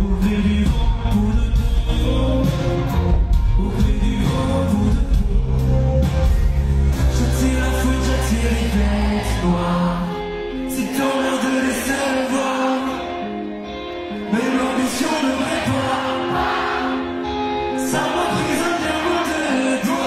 Ouvrez du vent pour de tout. Ouvrez du vent pour de tout. J'attire la foudre, j'attire les bêtes noires. Si t'emmerdes de les seuls voir, mais l'ambition ne m'est pas. Ça m'emprisonne bien loin de toi.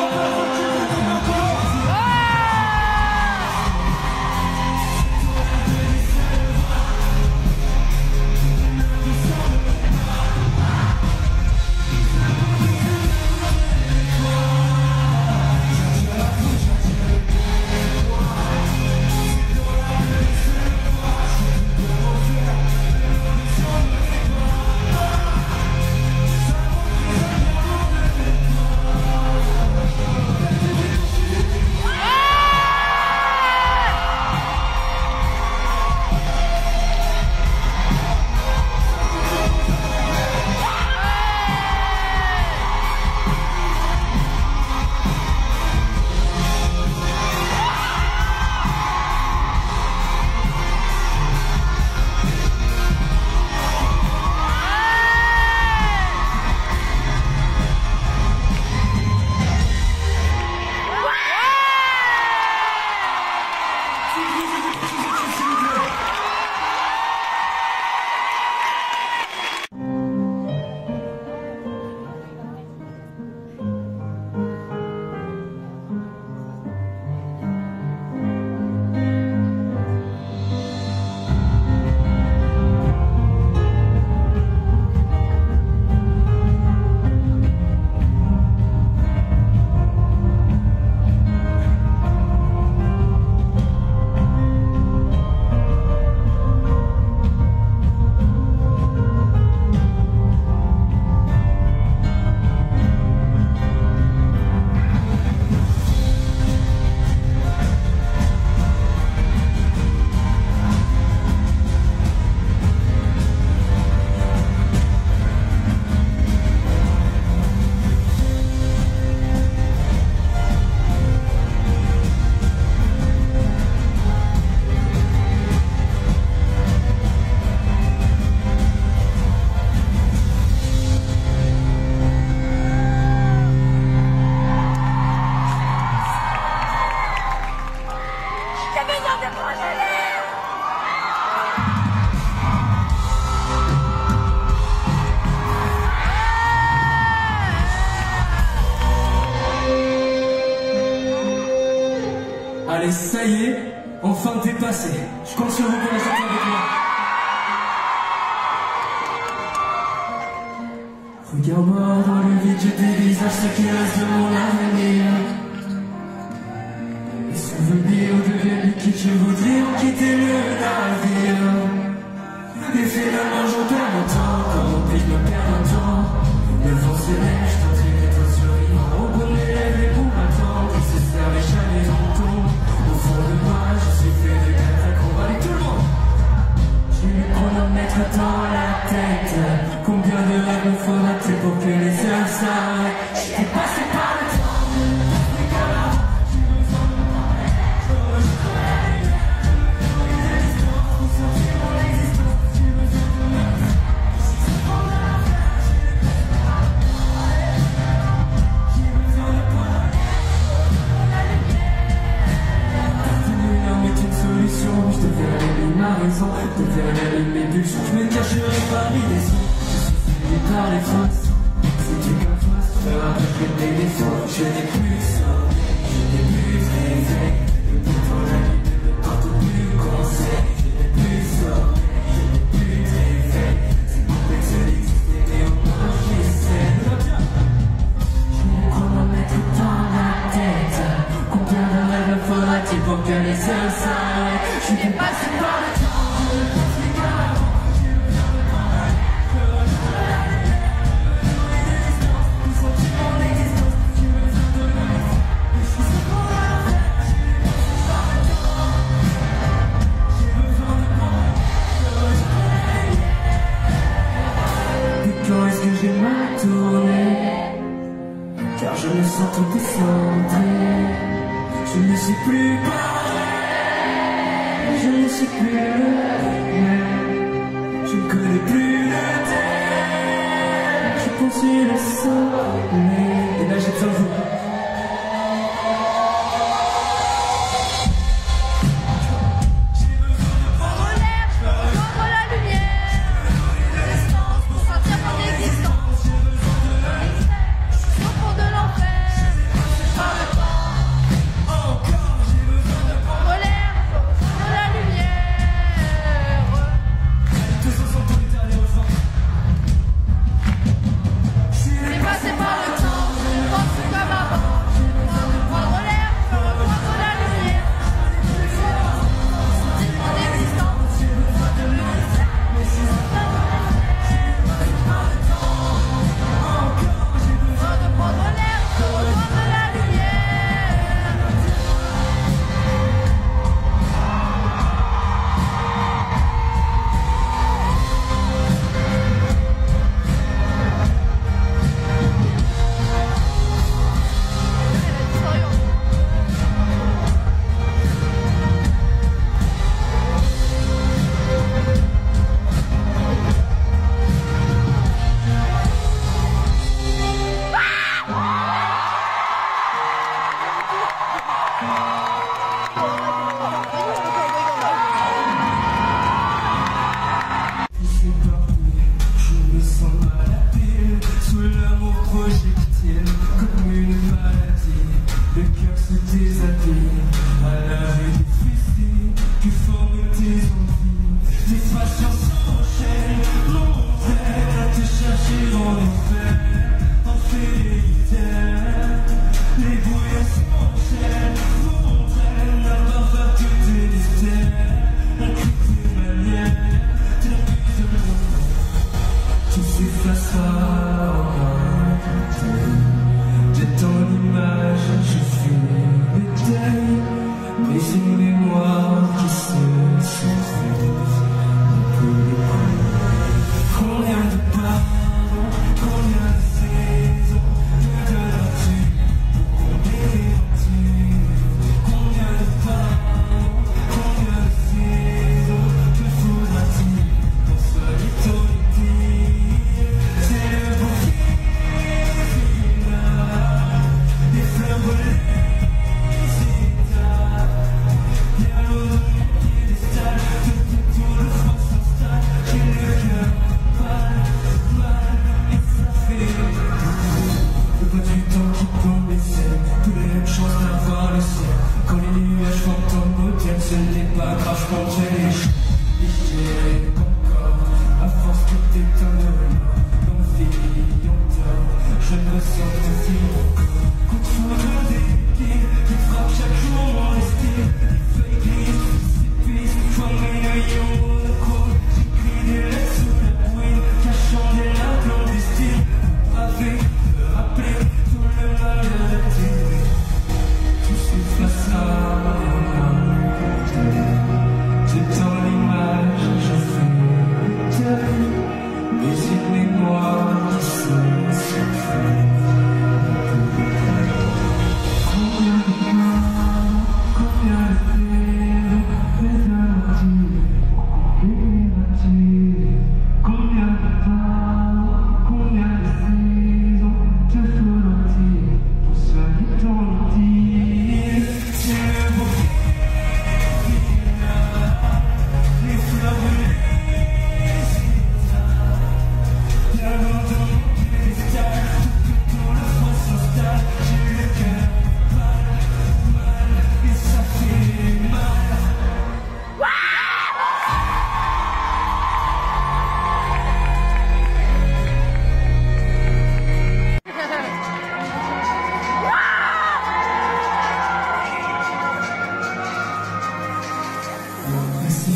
Allez, ça y est, enfin dépassé. Je compte sur vous pour la chanter avec moi. Regarde-moi dans le vide, je dévisage ce qui reste de mon avenir. Les souvenirs deviennent liquides, je voudrais en quitter le navire. Et finalement j'en perds mon temps, comment puis-je me perdre un temps? Le vent se lève, je t'entraîne et toi survivant. Au bout de mes lèvres, les bouts m'attendent, ils se servent et jamais j'en tombe. Au fond de moi, je suis fait de catacombes. Allez tout le monde! J'ai le chronomètre dans la tête. Combien de rêves me faudra-t-il pour que les heures s'arrêtent? J'étais passé par le temps. De vers mes bulles, je me cacherai parmi les sons. Je suis par les fausses. Si tu qu'un face, tu feras répéter les fautes. Je n'ai plus sommeil, je n'ai plus réveil. Le bouton la nuit ne me porte plus conseil. Je n'ai plus sommeil, je n'ai plus réveil. C'est complexe d'exister, mais au moins j'essaie. J'ai le chronomètre dans la tête. Combien de rêves faudra-t-il pour que les heures s'arrêtent? Je suis dépassé par le temps. Quand est-ce que j'ai mal tourné? Car je me sens tout décentré. Je ne suis plus pareil. Je ne suis plus le même. Je ne connais plus le thème. au-dessus le soleil. Et là j'ai besoin de vous.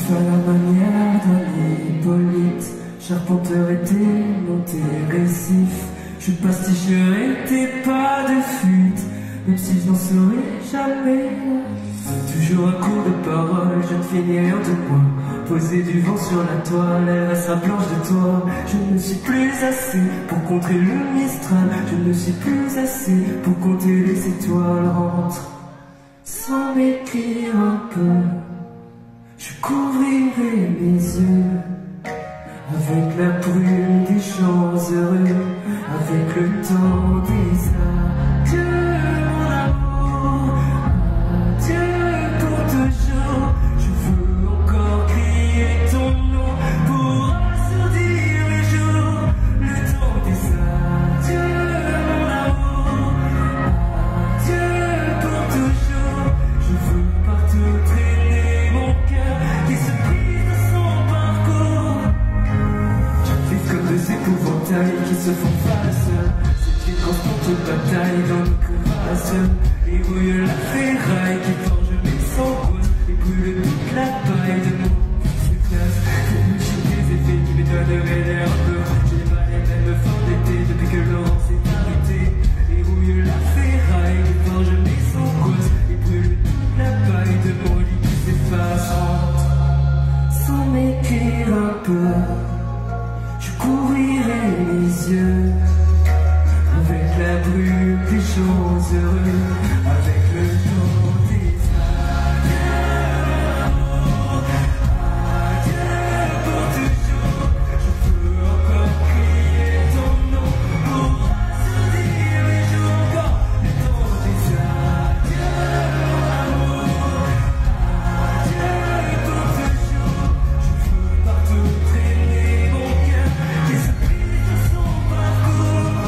À la manière d'un Hippolyte, charpenteur était monté récif. Je suis pasticheur et t'es pas de fuite, même si je n'en saurais jamais. Toujours un cours de parole, je ne finis rien de moi. Poser du vent sur la toile, elle reste la planche de toi. Je ne suis plus assez pour contrer le Mistral. Je ne suis plus assez pour compter les étoiles. Rentre sans m'écrire un peu, je couvrirai mes yeux avec la brume des champs heureux, avec le temps des adieux mon amour, adieu pour toujours. Je veux encore crier ton nom pour assourdir les jours. Le temps des adieux mon amour, adieu pour toujours. Je veux partout traîner mon cœur qui se brise de son parcours. Vivre comme deux épouvantails qui se font face. C'est une constante bataille dans nos crevasses. Et rouille la ferraille qui forge mes sangles et brûle toute la paille de mon classe. Pour multiplier les effets qui me donneraient l'air peu. Je n'ai pas les mêmes formes d'été depuis que Laurent s'est arrêté. Et rouille la ferraille qui forge mes sangles et brûle toute la paille de mon lit qui s'efface. Sans m'écrire un peu, je couvrirai les yeux avec la brume des jours heureux, avec le temps des adieux, adieu pour toujours. Je peux encore crier ton nom pour assourdir les jours. Encore le temps des adieux, amour, adieu pour toujours. Je veux partout traîner mon cœur qui se brise de son parcours.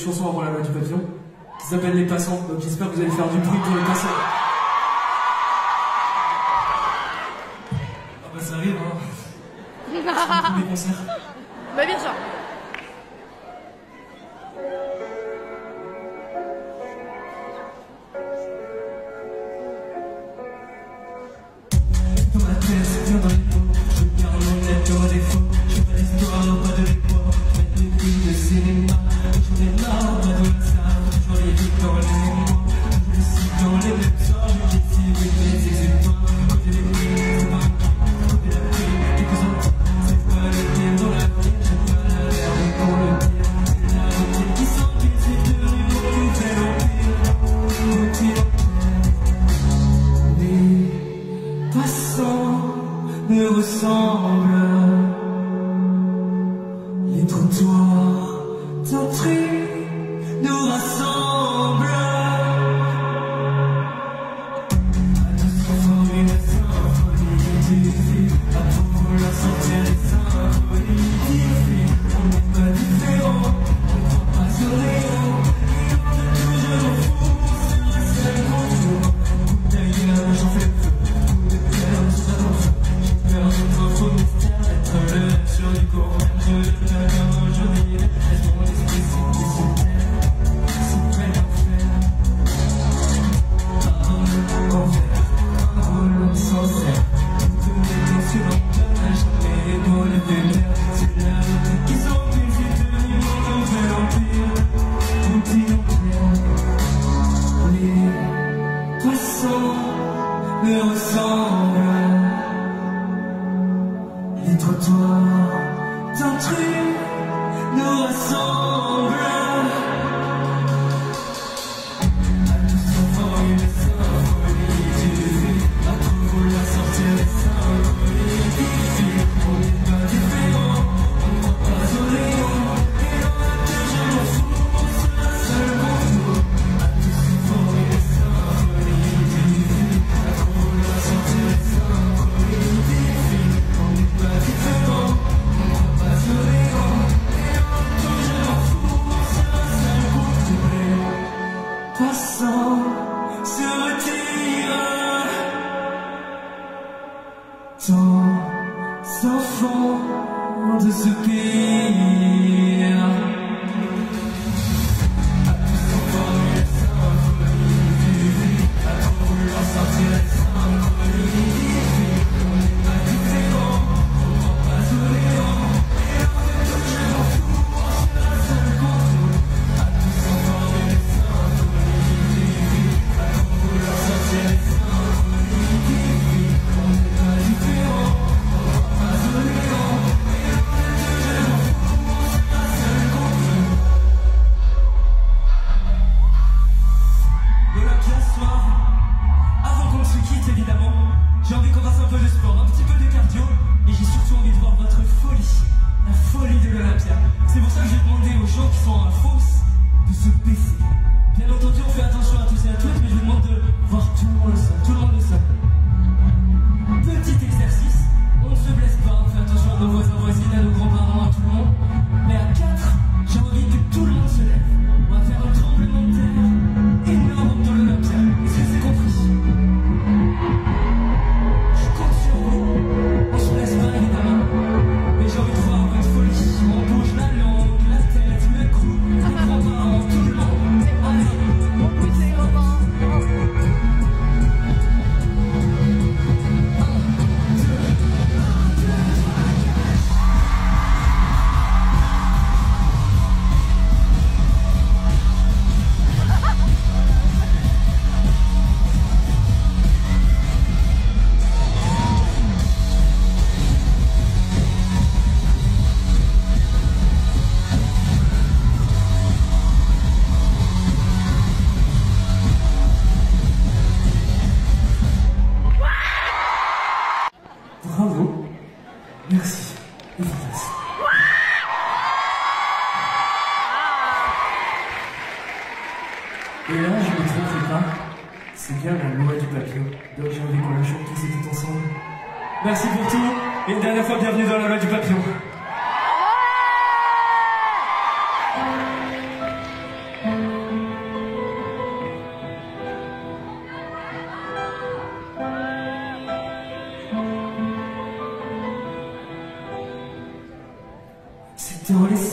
chanson avant la loi du papillon qui s'appelle Les Passants. Donc j'espère que vous allez faire du bruit pour les passants. Ah bah ça arrive, hein. C'est le premier concert. Bah bien sûr. Dans ma tête, c'est bien dans les mots. Je garde mon tête au défaut. Je fais pas l'histoire, pas de l'époque. Faites des films de cinéma. J'en ai marre, pas de la salle. J'en ai vu dans les mémoires. Je le cite dans les mêmes sorts. Je dis si oui, mais exutoires. Côté des prix, c'est pas côté la pluie. Et que ça c'est pas le pire dans la vie. J'aime pas la merde pour le pire. C'est la routine qui s'empile. C'est devenu mon nouvel empire. Les passants me ressemblent. Les trottoirs d'entrée nous rassemblent. À tous former une symphonie du film. À trop vouloir sortir les symphonies du film. On n'est pas différents, on ne prend pas sur les hauts. Et on est toujours fou, c'est vrai, c'est le contour. D'ailleurs, j'en fais le feu. Coup de pierre, tout ça dans le feu. J'ai peur d'être faux mystère, d'être le sur du courant. Je le fais comme aujourd'hui. Laisse mon esprit simplicitaire. Si près d'enfer. Un envers, un rôle sincère. Tous les temps sur l'antenne, jamais les mots les vénères. C'est la route qui s'empile, c'est devenu mon nouvel empire. Routine entière. Les passants me ressemblent. Les trottoirs d'entrée nous rassemblent. À tous enfants une symphonie du film. À trop vouloir sortir les symphonies du film. On n'est pas différents, on ne croit pas au néant. Et on a toujours fou, on sera seul contour. À tous enfants une symphonie du film. À trop vouloir sortir les symphonies du film. On n'est pas différents, on ne croit pas au néant. Et on a toujours fou, on sera seul contour. Les passants se retirent. Tant s'enfants de ce pays. À tous entendu la symphonie du vide. À trop vouloir sortir la symphonie du vide. On n'est pas différents, on ne prend pas au néant. Et on est toujours fou, on sera seul contour. À tous entendu la symphonie du vide. À trop vouloir sortir la symphonie du vide. On n'est pas différents, on ne prend pas au néant. Et on est toujours fou, on sera seul contour. De la classe soir, avant qu'on ne se quitte évidemment, j'ai envie qu'on fasse un peu de sport, un petit peu de cardio, et j'ai surtout envie de voir votre folie, la folie de l'Olympia. C'est pour ça que j'ai demandé aux gens qui sont en fosse de se baisser. Bien entendu, on fait attention à tous et à toutes, mais je vous demande de voir tout le monde le sol, tout le monde le sol. Petit exercice, on ne se blesse pas, on fait attention à nos voisins, voisines, à nos grands-parents, à tout le monde. Mais à 4, j'ai envie que tout le monde se lève. On va faire un tremblement de terre énorme dans l'Olympia. Est-ce que c'est compris? Je compte sur vous. On se laisse pas évidemment. Mais j'ai envie de voir votre folie. On bouge la langue, la tête, le cou, les grands-parents, tout le monde. Allez, on bouge les grands-parents. Bravo, merci, efficace. Et là, je ne me trompe pas, c'est bien la loi du papillon. Donc j'ai envie qu'on la chante tous et toutes ensemble. Merci pour tout, et une dernière fois, bienvenue dans la loi du papillon.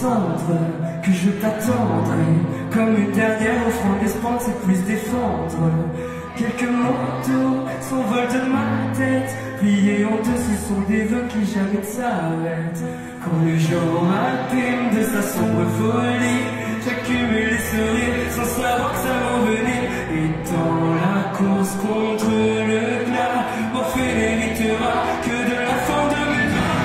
cendres, que je t'attendrai. Comme une dernière offrande d'espoir, c'est plus défendre. Quelques mots s'envolent de ma tête, pliés honteux, ce sont des vœux qui jamais ne s'arrêtent. Quand le jour m'abîme de sa sombre folie, j'accumule les sourires sans savoir que ça va venir. Et dans la course contre le glas, Morphée n'héritera que de la fin de mes doigts.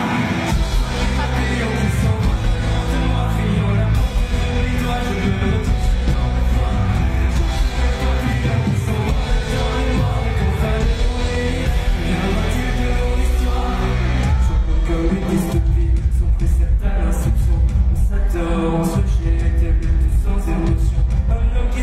Papillon qui s'envole de moi, fuyant la porte de mes doigts, je me retrouve dans le froid. Papillon qui s'envole dans le noir, et qu'on va le mourir. Viendra-t-il de mon histoire? Je peux comme une dystopie, sans précepte à l'inception. On s'adore, on se jette, et plus sans émotion. Un homme qui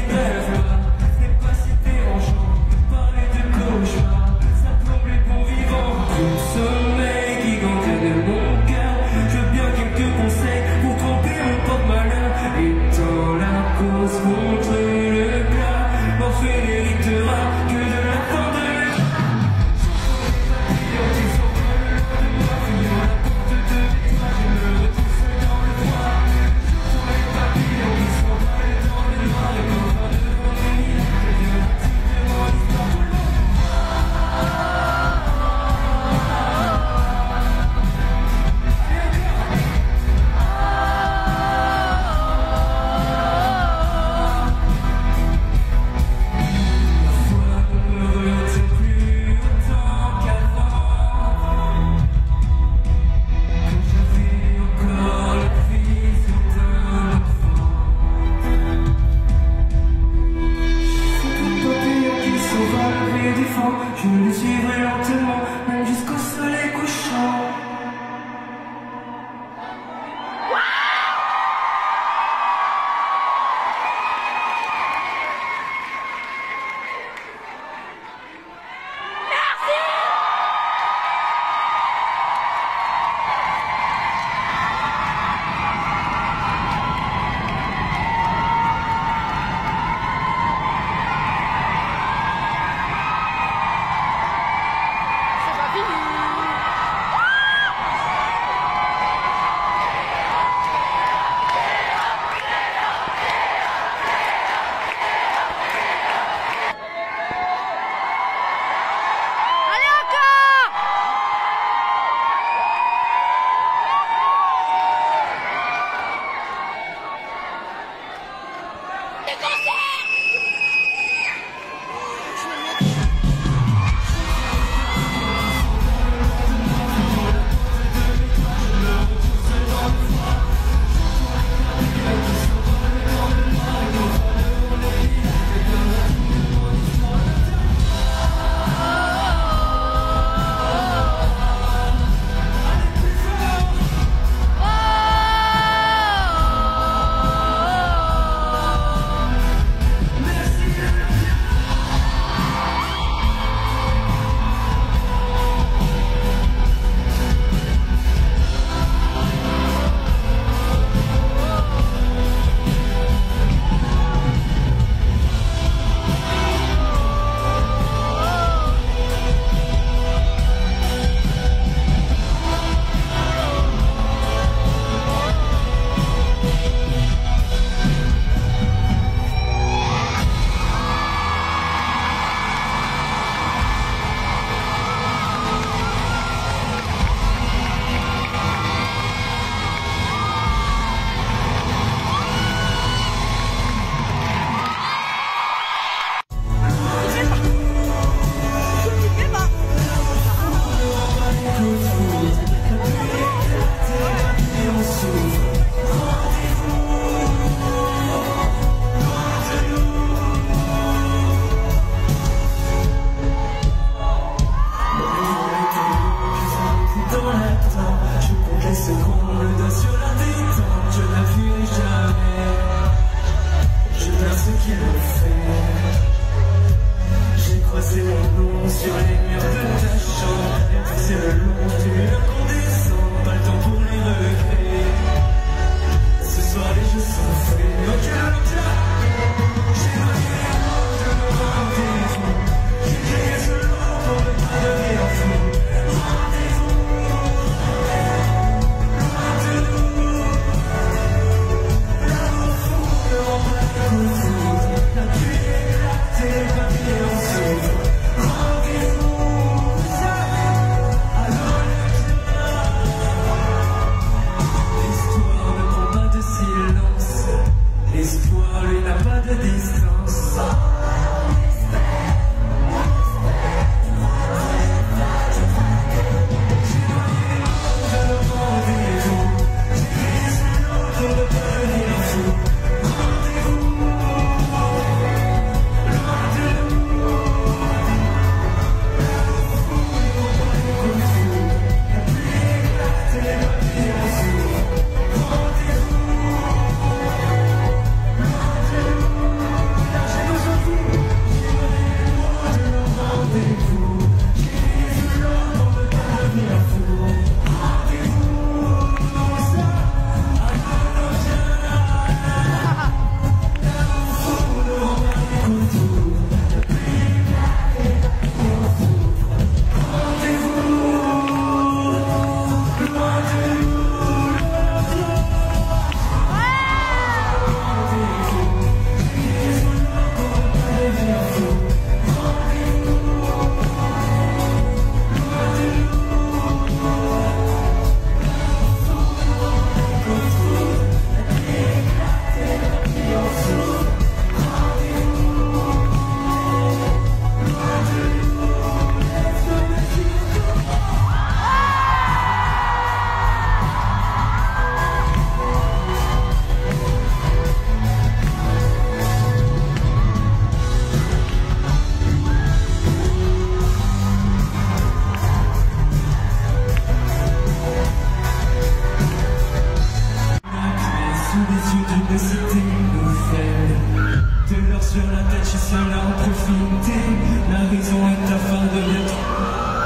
sur la tête, je suis seul à en profiter. La raison est afin de l'être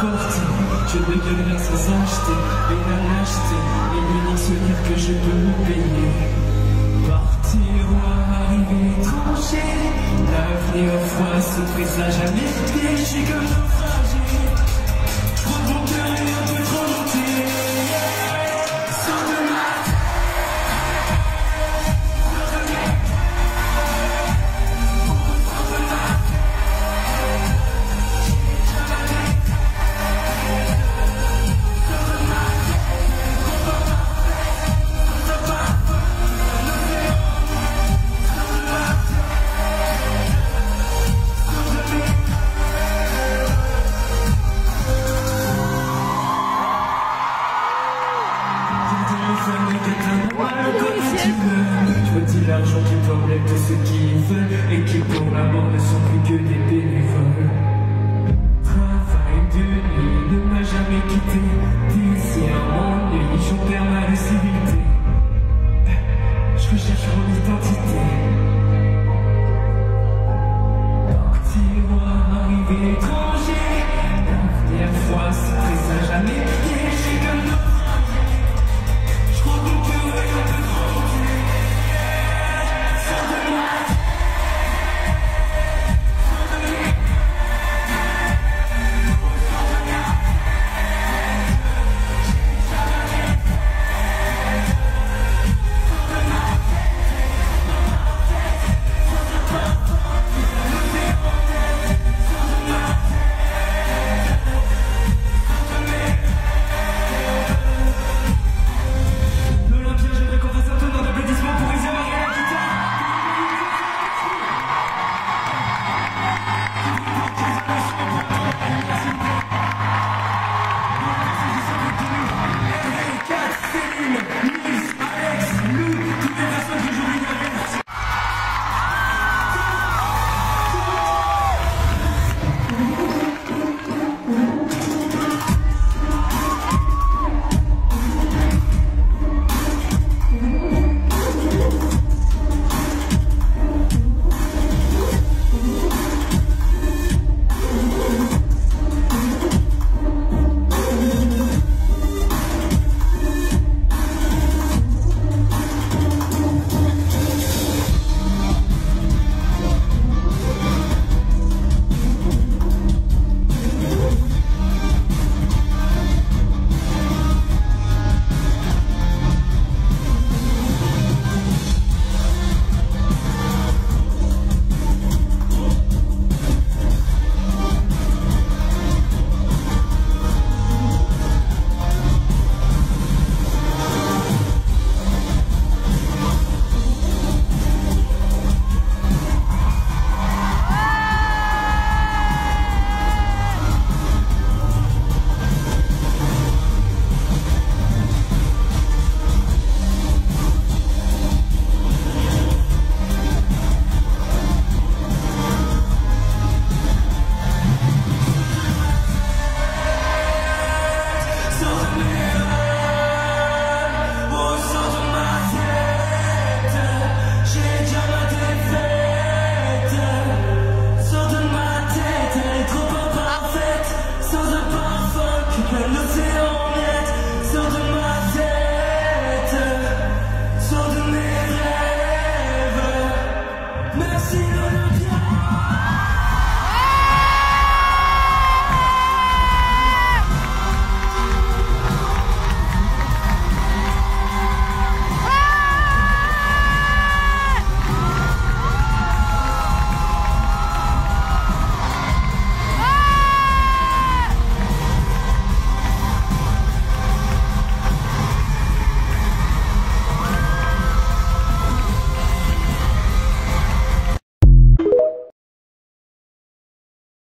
porté. Je ne veux rien sans acheter, et la lâcheté est l'unique souvenir que je peux me payer. Partir ou arriver étranger, l'avenir froid se présage à mes pieds. Je suis comme naufragé, je crois que mon cœur est un peu trop monté. Je me dis l'argent qui problème de ceux qui veulent et qui pour la mort ne sont plus que des bénévoles. Travail de nuit ne m'a jamais quitté. Désir, ennui, j'en perds ma lucidité. Je recherche mon identité. Partir ou arriver trop